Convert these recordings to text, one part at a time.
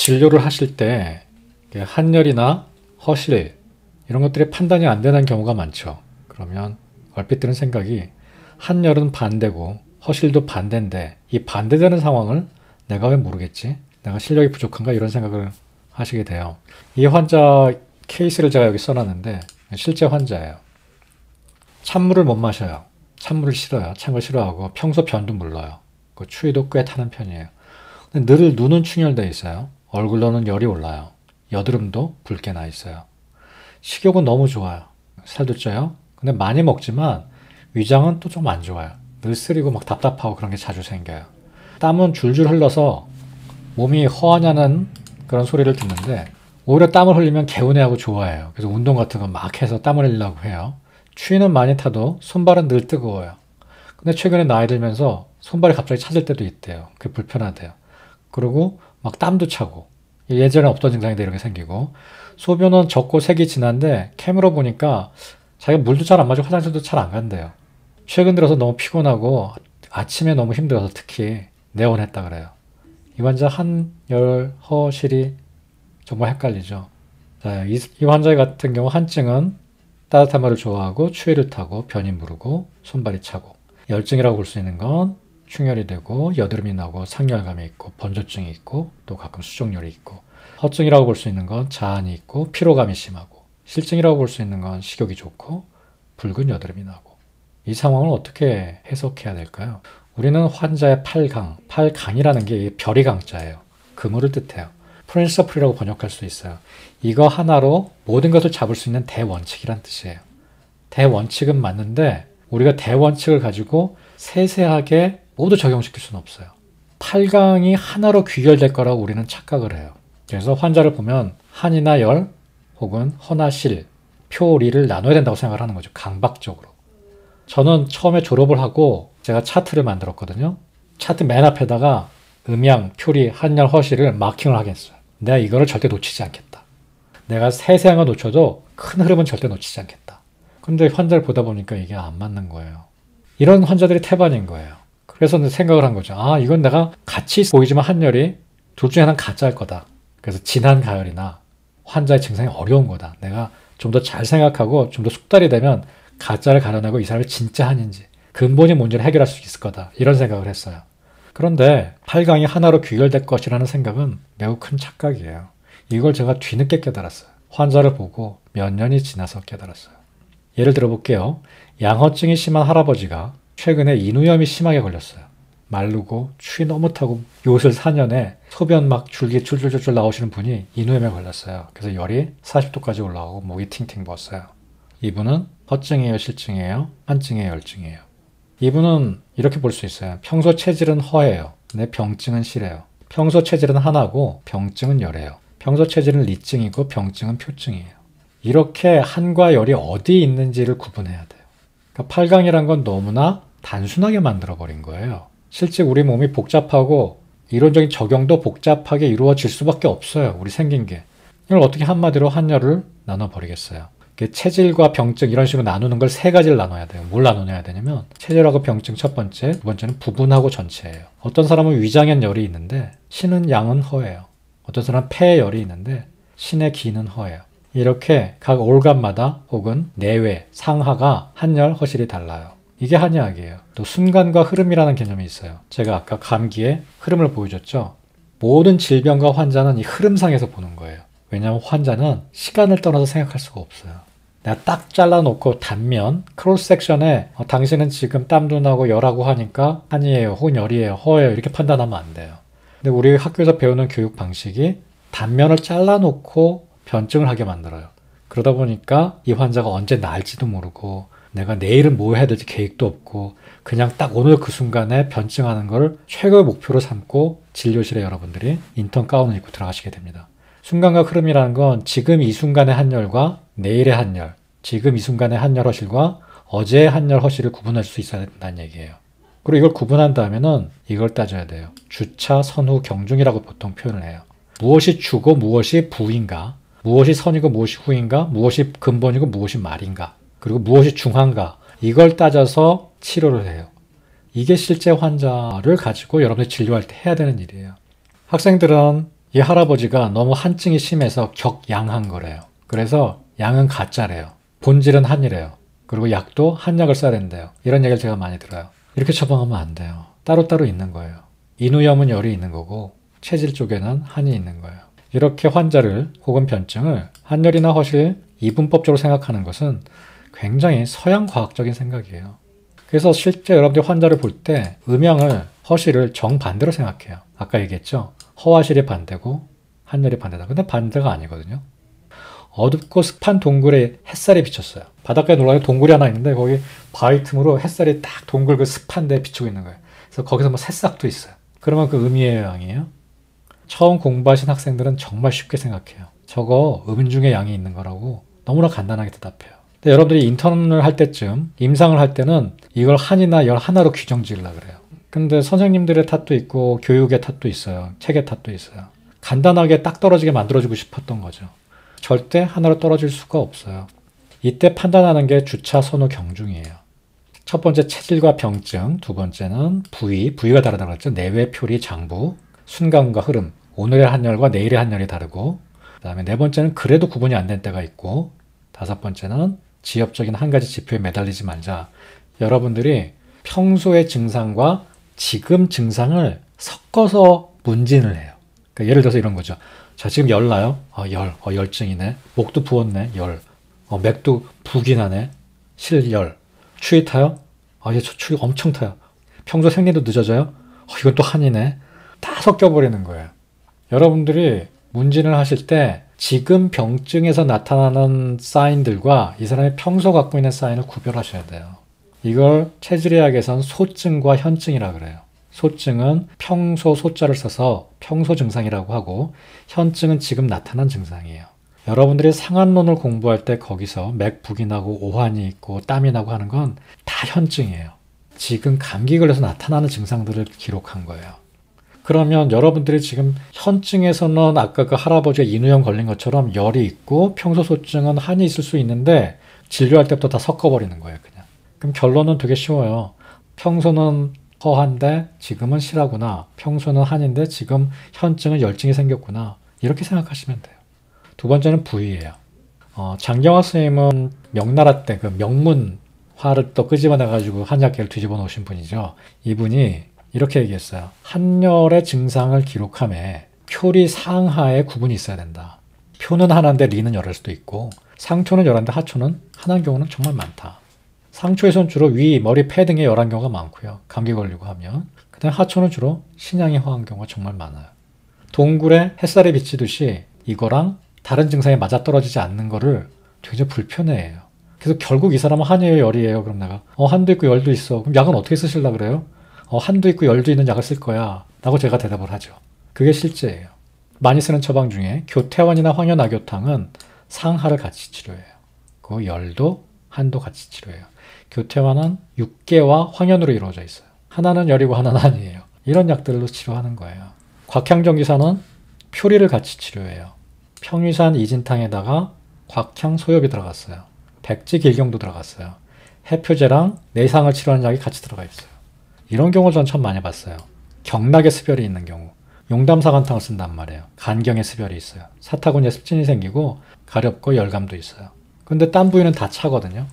진료를 하실 때 한열이나 허실 이런 것들이 판단이 안 되는 경우가 많죠. 그러면 얼핏 드는 생각이 한열은 반대고 허실도 반대인데 이 반대되는 상황을 내가 왜 모르겠지? 내가 실력이 부족한가? 이런 생각을 하시게 돼요. 이 환자 케이스를 제가 여기 써놨는데 실제 환자예요. 찬물을 못 마셔요. 찬물을 싫어요. 찬 걸 싫어하고 평소 변도 물러요. 그 추위도 꽤 타는 편이에요. 근데 늘 눈은 충혈되어 있어요. 얼굴로는 열이 올라요. 여드름도 붉게 나 있어요. 식욕은 너무 좋아요. 살도 쪄요. 근데 많이 먹지만 위장은 또 좀 안 좋아요. 늘 쓰리고 막 답답하고 그런 게 자주 생겨요. 땀은 줄줄 흘러서 몸이 허하냐는 그런 소리를 듣는데 오히려 땀을 흘리면 개운해하고 좋아해요. 그래서 운동 같은 거 막 해서 땀을 흘리려고 해요. 추위는 많이 타도 손발은 늘 뜨거워요. 근데 최근에 나이 들면서 손발이 갑자기 차질 때도 있대요. 그게 불편하대요. 그리고 막 땀도 차고 예전에 없던 증상인데 이런 게 생기고 소변은 적고 색이 진한데 캠으로 보니까 자기가 물도 잘 안 마시고 화장실도 잘 안 간대요. 최근 들어서 너무 피곤하고 아침에 너무 힘들어서 특히 내원했다 그래요. 이 환자 한열, 허실이 정말 헷갈리죠. 자, 이 환자 같은 경우 한증은 따뜻한 물을 좋아하고 추위를 타고 변이 무르고 손발이 차고 열증이라고 볼 수 있는 건 충혈이 되고 여드름이 나고 상열감이 있고 번조증이 있고 또 가끔 수족열이 있고 허증이라고 볼 수 있는 건 자한이 있고 피로감이 심하고 실증이라고 볼 수 있는 건 식욕이 좋고 붉은 여드름이 나고 이 상황을 어떻게 해석해야 될까요? 우리는 환자의 8강, 8강이라는 게 별이 강자예요. 그물을 뜻해요. 프린서플이라고 번역할 수 있어요. 이거 하나로 모든 것을 잡을 수 있는 대원칙이란 뜻이에요. 대원칙은 맞는데 우리가 대원칙을 가지고 세세하게 모두 적용시킬 수는 없어요. 8강이 하나로 귀결될 거라고 우리는 착각을 해요. 그래서 환자를 보면 한이나 열 혹은 허나 실, 표, 리를 나눠야 된다고 생각을 하는 거죠. 강박적으로. 저는 처음에 졸업을 하고 제가 차트를 만들었거든요. 차트 맨 앞에다가 음양, 표리, 한열, 허실을 마킹을 하겠어요. 내가 이거를 절대 놓치지 않겠다. 내가 세세한 거 놓쳐도 큰 흐름은 절대 놓치지 않겠다. 근데 환자를 보다 보니까 이게 안 맞는 거예요. 이런 환자들이 태반인 거예요. 그래서 생각을 한 거죠. 아, 이건 내가 같이 보이지만 한열이 둘 중에 하나는 가짜일 거다. 그래서 진한 가열이나 환자의 증상이 어려운 거다. 내가 좀 더 잘 생각하고 좀 더 숙달이 되면 가짜를 가려내고 이 사람이 진짜 한인지 근본의 문제를 해결할 수 있을 거다. 이런 생각을 했어요. 그런데 8강이 하나로 귀결될 것이라는 생각은 매우 큰 착각이에요. 이걸 제가 뒤늦게 깨달았어요. 환자를 보고 몇 년이 지나서 깨달았어요. 예를 들어 볼게요. 양허증이 심한 할아버지가 최근에 인후염이 심하게 걸렸어요. 마르고 추위 너무 타고 요술 4년에 소변 막 줄기 줄줄줄줄 나오시는 분이 인후염에 걸렸어요. 그래서 열이 40도까지 올라오고 목이 팅팅 부었어요. 이분은 허증이에요, 실증이에요, 한증이에요, 열증이에요. 이분은 이렇게 볼 수 있어요. 평소 체질은 허예요. 근데 병증은 실해요. 평소 체질은 한하고 병증은 열이에요. 평소 체질은 리증이고 병증은 표증이에요. 이렇게 한과 열이 어디 있는지를 구분해야 돼요. 그러니까 8강이란 건 너무나 단순하게 만들어버린 거예요. 실제 우리 몸이 복잡하고 이론적인 적용도 복잡하게 이루어질 수밖에 없어요. 우리 생긴 게. 이걸 어떻게 한마디로 한열을 나눠버리겠어요. 체질과 병증 이런 식으로 나누는 걸 세 가지를 나눠야 돼요. 뭘 나눠야 되냐면 체질하고 병증 첫 번째, 두 번째는 부분하고 전체예요. 어떤 사람은 위장엔 열이 있는데 신은 양은 허예요. 어떤 사람은 폐에 열이 있는데 신의 기는 허예요. 이렇게 각 올감마다 혹은 내외, 상하가 한열, 허실이 달라요. 이게 한의학이에요. 또 순간과 흐름이라는 개념이 있어요. 제가 아까 감기의 흐름을 보여줬죠. 모든 질병과 환자는 이 흐름상에서 보는 거예요. 왜냐하면 환자는 시간을 떠나서 생각할 수가 없어요. 내가 딱 잘라놓고 단면, 크로스 섹션에 당신은 지금 땀도 나고 열하고 하니까 한이에요, 혹은 열이에요, 허예요 이렇게 판단하면 안 돼요. 근데 우리 학교에서 배우는 교육 방식이 단면을 잘라놓고 변증을 하게 만들어요. 그러다 보니까 이 환자가 언제 나을지도 모르고 내가 내일은 뭐 해야 될지 계획도 없고 그냥 딱 오늘 그 순간에 변증하는 걸 최고의 목표로 삼고 진료실에 여러분들이 인턴 가운을 입고 들어가시게 됩니다. 순간과 흐름이라는 건 지금 이 순간의 한열과 내일의 한열, 지금 이 순간의 한열 허실과 어제의 한열 허실을 구분할 수 있어야 된다는 얘기예요. 그리고 이걸 구분한 다음에는 이걸 따져야 돼요. 주차, 선후, 경중이라고 보통 표현을 해요. 무엇이 주고 무엇이 부인가, 무엇이 선이고 무엇이 후인가, 무엇이 근본이고 무엇이 말인가, 그리고 무엇이 중한가, 이걸 따져서 치료를 해요. 이게 실제 환자를 가지고 여러분들이 진료할 때 해야 되는 일이에요. 학생들은 이 할아버지가 너무 한증이 심해서 격양한 거래요. 그래서 양은 가짜래요. 본질은 한이래요. 그리고 약도 한약을 써야 된대요. 이런 얘기를 제가 많이 들어요. 이렇게 처방하면 안 돼요. 따로따로 있는 거예요. 인후염은 열이 있는 거고 체질 쪽에는 한이 있는 거예요. 이렇게 환자를 혹은 변증을 한열이나 허실 이분법적으로 생각하는 것은 굉장히 서양 과학적인 생각이에요. 그래서 실제 여러분들이 환자를 볼 때 음양을 허실을 정반대로 생각해요. 아까 얘기했죠. 허화실이 반대고 한열이 반대다. 근데 반대가 아니거든요. 어둡고 습한 동굴에 햇살이 비쳤어요. 바닷가에 놀러가면 동굴이 하나 있는데 거기 바위 틈으로 햇살이 딱 동굴 그 습한 데에 비추고 있는 거예요. 그래서 거기서 뭐 새싹도 있어요. 그러면 그 음이에요, 양이에요? 처음 공부하신 학생들은 정말 쉽게 생각해요. 저거 음 중에 양이 있는 거라고 너무나 간단하게 대답해요. 근데 여러분들이 인턴을 할 때쯤, 임상을 할 때는 이걸 한이나 열 하나로 규정 지으려고 그래요. 근데 선생님들의 탓도 있고 교육의 탓도 있어요. 책의 탓도 있어요. 간단하게 딱 떨어지게 만들어주고 싶었던 거죠. 절대 하나로 떨어질 수가 없어요. 이때 판단하는 게 주차, 선호, 경중이에요. 첫 번째 체질과 병증, 두 번째는 부위가 다르다고 했죠. 내외, 표리, 장부, 순간과 흐름, 오늘의 한열과 내일의 한열이 다르고, 그 다음에 네 번째는 그래도 구분이 안 된 때가 있고, 다섯 번째는 지엽적인 한 가지 지표에 매달리지 말자. 여러분들이 평소의 증상과 지금 증상을 섞어서 문진을 해요. 그러니까 예를 들어서 이런 거죠. 자, 지금 열 나요? 열증이네. 목도 부었네. 열. 맥도 붓이 나네. 실열. 추위 타요? 저 추위 엄청 타요. 평소 생리도 늦어져요? 이건 또 한이네. 다 섞여버리는 거예요. 여러분들이 문진을 하실 때 지금 병증에서 나타나는 사인들과 이 사람이 평소 갖고 있는 사인을 구별하셔야 돼요. 이걸 체질의학에선 소증과 현증이라 그래요. 소증은 평소 소자를 써서 평소 증상이라고 하고 현증은 지금 나타난 증상이에요. 여러분들이 상한론을 공부할 때 거기서 맥북이 나고 오한이 있고 땀이 나고 하는 건 다 현증이에요. 지금 감기 걸려서 나타나는 증상들을 기록한 거예요. 그러면 여러분들이 지금 현증에서는 아까 그 할아버지가 인후염 걸린 것처럼 열이 있고 평소 소증은 한이 있을 수 있는데 진료할 때부터 다 섞어버리는 거예요. 그냥. 그럼 결론은 되게 쉬워요. 평소는 허한데 지금은 실하구나. 평소는 한인데 지금 현증은 열증이 생겼구나. 이렇게 생각하시면 돼요. 두 번째는 부위예요. 장경화 선생님은 명나라 때 그 명문화를 또 끄집어내가지고 한약계를 뒤집어 놓으신 분이죠. 이분이 이렇게 얘기했어요. 한열의 증상을 기록함에 표리 상하의 구분이 있어야 된다. 표는 하나인데 리는 열할 수도 있고 상초는 열한데 하초는 하나인 경우는 정말 많다. 상초에서는 주로 위, 머리, 폐 등에 열한 경우가 많고요. 감기 걸리고 하면. 그 다음에 하초는 주로 신양이 허한 경우가 정말 많아요. 동굴에 햇살이 비치듯이 이거랑 다른 증상이 맞아떨어지지 않는 거를 굉장히 불편해해요. 그래서 결국 이 사람은 한이에요, 열이에요? 그럼 내가 한도 있고 열도 있어. 그럼 약은 어떻게 쓰시려고 그래요? 한도 있고 열도 있는 약을 쓸 거야 라고 제가 대답을 하죠. 그게 실제예요. 많이 쓰는 처방 중에 교태환이나 황현악교탕은 상하를 같이 치료해요. 그 열도 한도 같이 치료해요. 교태환은 육계와 황현으로 이루어져 있어요. 하나는 열이고 하나는 한이에요. 이런 약들로 치료하는 거예요. 곽향정기사는 표리를 같이 치료해요. 평위산 이진탕에다가 곽향 소엽이 들어갔어요. 백지길경도 들어갔어요. 해표제랑 내상을 치료하는 약이 같이 들어가 있어요. 이런 경우를 전 참 많이 봤어요. 경락에 습열이 있는 경우. 용담사간탕을 쓴단 말이에요. 간경에 습열이 있어요. 사타구니에 습진이 생기고 가렵고 열감도 있어요. 근데 딴 부위는 다 차거든요.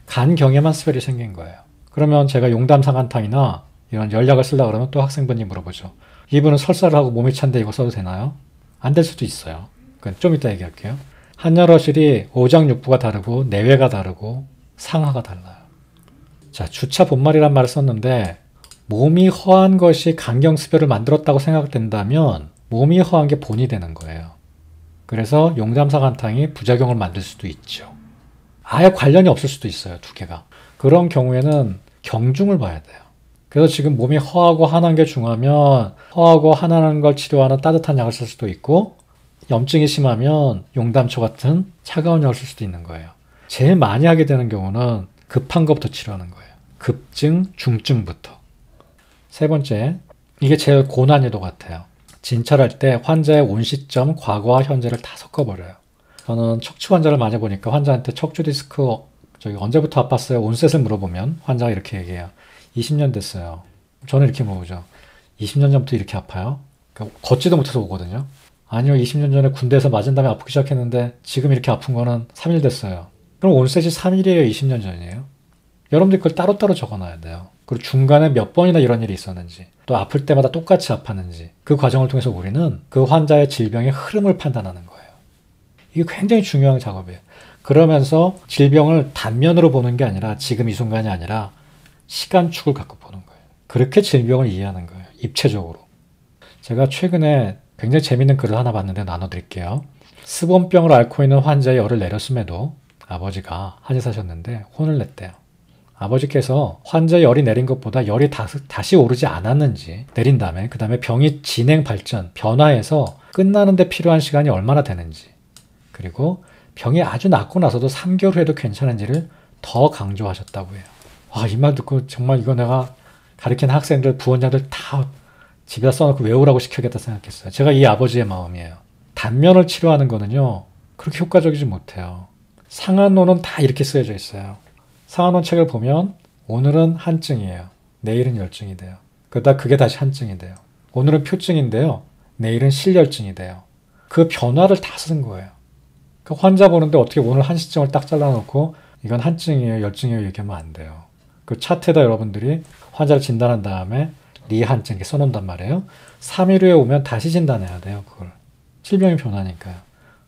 간경에만 습열이 생긴 거예요. 그러면 제가 용담사간탕이나 이런 열약을 쓰려고 그러면 또 학생분이 물어보죠. 이분은 설사를 하고 몸이 찬데 이거 써도 되나요? 안 될 수도 있어요. 그건 좀 이따 얘기할게요. 한열허실이 오장육부가 다르고 내외가 다르고 상하가 달라요. 자, 주차 본말이란 말을 썼는데 몸이 허한 것이 간경습열을 만들었다고 생각된다면 몸이 허한 게 본이 되는 거예요. 그래서 용담사간탕이 부작용을 만들 수도 있죠. 아예 관련이 없을 수도 있어요. 두 개가. 그런 경우에는 경중을 봐야 돼요. 그래서 지금 몸이 허하고 한한 게 중하면 허하고 한한 걸 치료하는 따뜻한 약을 쓸 수도 있고 염증이 심하면 용담초 같은 차가운 약을 쓸 수도 있는 거예요. 제일 많이 하게 되는 경우는 급한 것부터 치료하는 거예요. 급증, 중증부터. 세 번째, 이게 제일 고난이도 같아요. 진찰할 때 환자의 온 시점, 과거와 현재를 다 섞어버려요. 저는 척추 환자를 많이 보니까 환자한테 척추 디스크 언제부터 아팠어요? 온셋을 물어보면 환자가 이렇게 얘기해요. 20년 됐어요. 저는 이렇게 물어보죠. 20년 전부터 이렇게 아파요? 그러니까 걷지도 못해서 오거든요. 아니요, 20년 전에 군대에서 맞은 다음에 아프기 시작했는데 지금 이렇게 아픈 거는 3일 됐어요. 그럼 온셋이 3일이에요, 20년 전이에요? 여러분들 그걸 따로따로 적어놔야 돼요. 그리고 중간에 몇 번이나 이런 일이 있었는지, 또 아플 때마다 똑같이 아팠는지, 그 과정을 통해서 우리는 그 환자의 질병의 흐름을 판단하는 거예요. 이게 굉장히 중요한 작업이에요. 그러면서 질병을 단면으로 보는 게 아니라 지금 이 순간이 아니라 시간축을 갖고 보는 거예요. 그렇게 질병을 이해하는 거예요. 입체적으로. 제가 최근에 굉장히 재밌는 글을 하나 봤는데 나눠드릴게요. 스본병을 앓고 있는 환자의 열을 내렸음에도 아버지가 한의사셨는데 혼을 냈대요. 아버지께서 환자의 열이 내린 것보다 열이 다시 오르지 않았는지, 내린 다음에 그 다음에 병이 진행, 발전, 변화해서 끝나는 데 필요한 시간이 얼마나 되는지, 그리고 병이 아주 낫고 나서도 3개월 후에도 괜찮은지를 더 강조하셨다고 해요. 와, 이 말 듣고 정말 이거 내가 가르치는 학생들, 부원장들 다 집에다 써놓고 외우라고 시켜야겠다 생각했어요. 제가 이 아버지의 마음이에요. 단면을 치료하는 거는요, 그렇게 효과적이지 못해요. 상한론은 다 이렇게 쓰여져 있어요. 상한론 책을 보면 오늘은 한증이에요. 내일은 열증이 돼요. 그러다 그게 다시 한증이 돼요. 오늘은 표증인데요. 내일은 실열증이 돼요. 그 변화를 다 쓴 거예요. 그 환자 보는데 어떻게 오늘 한시증을 딱 잘라놓고 이건 한증이에요, 열증이에요 얘기하면 안 돼요. 그 차트에다 여러분들이 환자를 진단한 다음에 리한증 이렇게 써놓는단 말이에요. 3일 후에 오면 다시 진단해야 돼요. 그걸. 질병이 변하니까요.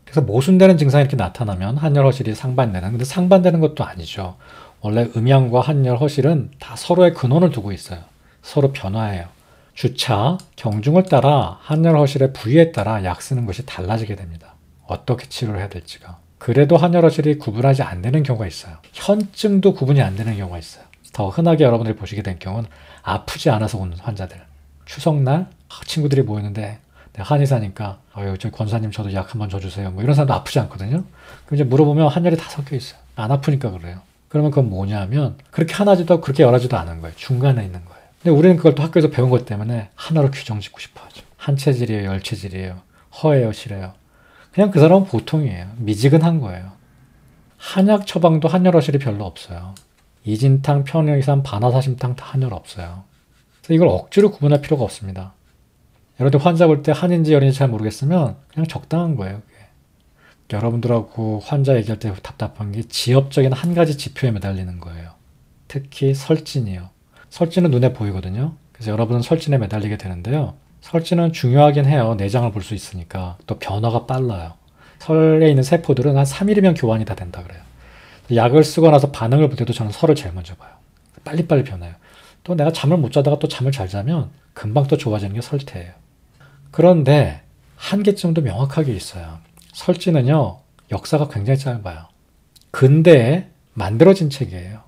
그래서 모순되는 증상이 이렇게 나타나면 한열, 허실이 상반되는. 근데 상반되는 것도 아니죠. 원래 음양과 한열, 허실은 다 서로의 근원을 두고 있어요. 서로 변화해요. 주차, 경중을 따라 한열, 허실의 부위에 따라 약 쓰는 것이 달라지게 됩니다. 어떻게 치료를 해야 될지가. 그래도 한열, 허실이 구분하지 안 되는 경우가 있어요. 현증도 구분이 안 되는 경우가 있어요. 더 흔하게 여러분들이 보시게 된 경우는 아프지 않아서 오는 환자들. 추석날 친구들이 모였는데 내가 한의사니까 저 권사님 저도 약 한번 줘주세요. 뭐 이런 사람도 아프지 않거든요. 그럼 이제 물어보면 한열이 다 섞여 있어요. 안 아프니까 그래요. 그러면 그건 뭐냐면 그렇게 하나지도 그렇게 열하지도 않은 거예요. 중간에 있는 거예요. 근데 우리는 그걸 또 학교에서 배운 것 때문에 하나로 규정 짓고 싶어 하죠. 한체질이에요, 열체질이에요, 허예요, 실해요. 그냥 그 사람은 보통이에요. 미지근한 거예요. 한약 처방도 한열, 허실이 별로 없어요. 이진탕, 편의산, 반화사심탕 다 한열 없어요. 그래서 이걸 억지로 구분할 필요가 없습니다. 여러분들 환자 볼 때 한인지 열인지 잘 모르겠으면 그냥 적당한 거예요. 그게. 여러분들하고 환자 얘기할 때 답답한 게 지엽적인 한 가지 지표에 매달리는 거예요. 특히 설진이요. 설진은 눈에 보이거든요. 그래서 여러분은 설진에 매달리게 되는데요. 설진은 중요하긴 해요. 내장을 볼 수 있으니까. 또 변화가 빨라요. 설에 있는 세포들은 한 3일이면 교환이 다 된다 그래요. 약을 쓰고 나서 반응을 볼 때도 저는 설을 제일 먼저 봐요. 빨리빨리 변해요. 또 내가 잠을 못 자다가 또 잠을 잘 자면 금방 또 좋아지는 게 설태예요. 그런데 한계점도 명확하게 있어요. 설지는요, 역사가 굉장히 짧아요. 근대에 만들어진 책이에요.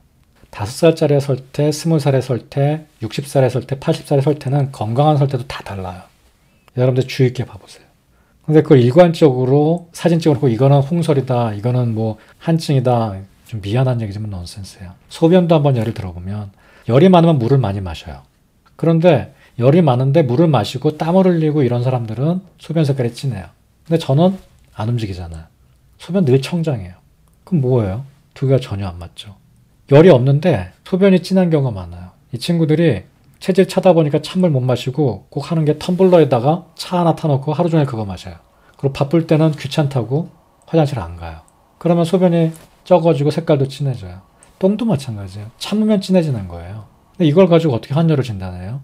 5살짜리의 설태, 20살의 설태, 60살의 설태, 80살의 설태는 건강한 설태도 다 달라요. 여러분들 주의 있게 봐보세요. 근데 그걸 일관적으로 사진 찍어놓고 이거는 홍설이다, 이거는 뭐 한증이다, 좀 미안한 얘기지만 넌센스예요. 소변도 한번 예를 들어보면 열이 많으면 물을 많이 마셔요. 그런데 열이 많은데 물을 마시고 땀을 흘리고 이런 사람들은 소변 색깔이 진해요. 근데 저는 안 움직이잖아요. 소변 늘 청장해요. 그럼 뭐예요? 두 개가 전혀 안 맞죠. 열이 없는데 소변이 진한 경우가 많아요. 이 친구들이 체질 차다 보니까 찬물 못 마시고 꼭 하는 게 텀블러에다가 차 하나 타놓고 하루 종일 그거 마셔요. 그리고 바쁠 때는 귀찮다고 화장실 안 가요. 그러면 소변이 적어지고 색깔도 진해져요. 똥도 마찬가지예요. 참으면 진해지는 거예요. 근데 이걸 가지고 어떻게 한열을 진단해요?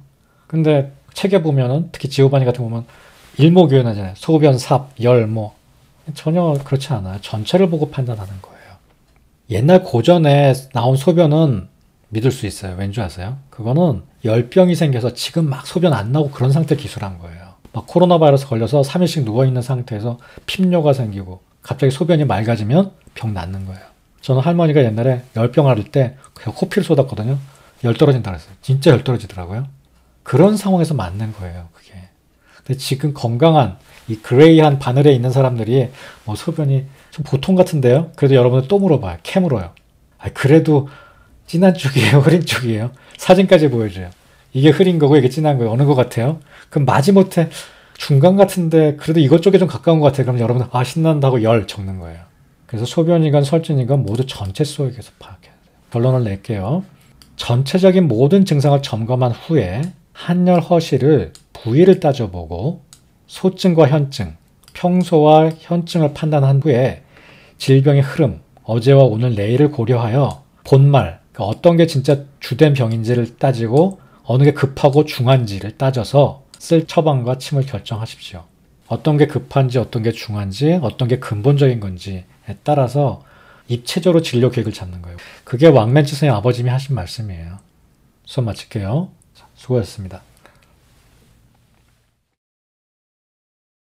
근데 책에 보면은 특히 지오바니 같은 거 보면 일목요연하잖아요. 소변, 삽, 열 뭐 전혀 그렇지 않아요. 전체를 보고 판단하는 거예요. 옛날 고전에 나온 소변은 믿을 수 있어요. 왠지 아세요? 그거는 열병이 생겨서 지금 막 소변 안 나오고 그런 상태 기술한 거예요. 막 코로나 바이러스 걸려서 3일씩 누워있는 상태에서 핍뇨가 생기고 갑자기 소변이 맑아지면 병 낫는 거예요. 저는 할머니가 옛날에 열병 앓을 때 그냥 코피를 쏟았거든요. 열 떨어진다 그랬어요. 진짜 열 떨어지더라고요. 그런 상황에서 맞는 거예요. 그게. 근데 지금 건강한 이 그레이한 바늘에 있는 사람들이 뭐 소변이 좀 보통 같은데요? 그래도 여러분들 또 물어봐요. 캐물어요. 그래도 진한 쪽이에요? 흐린 쪽이에요? 사진까지 보여줘요. 이게 흐린 거고 이게 진한 거예요. 어느 거 같아요? 그럼 마지못해 중간 같은데 그래도 이것 쪽에 좀 가까운 것 같아요. 그럼 여러분 신난다고 열 적는 거예요. 그래서 소변이건 설진이건 모두 전체 속에서 파악해야 돼요. 결론을 낼게요. 전체적인 모든 증상을 점검한 후에 한열 허실을 부위를 따져보고 소증과 현증, 평소와 현증을 판단한 후에 질병의 흐름, 어제와 오늘 내일을 고려하여 본말, 그러니까 어떤 게 진짜 주된 병인지를 따지고 어느 게 급하고 중한지를 따져서 쓸 처방과 침을 결정하십시오. 어떤 게 급한지 어떤 게 중한지 어떤 게 근본적인 건지에 따라서 입체적으로 진료 계획을 잡는 거예요. 그게 왕맨치 선생님 아버님이 하신 말씀이에요. 수업 마칠게요. 수고하셨습니다.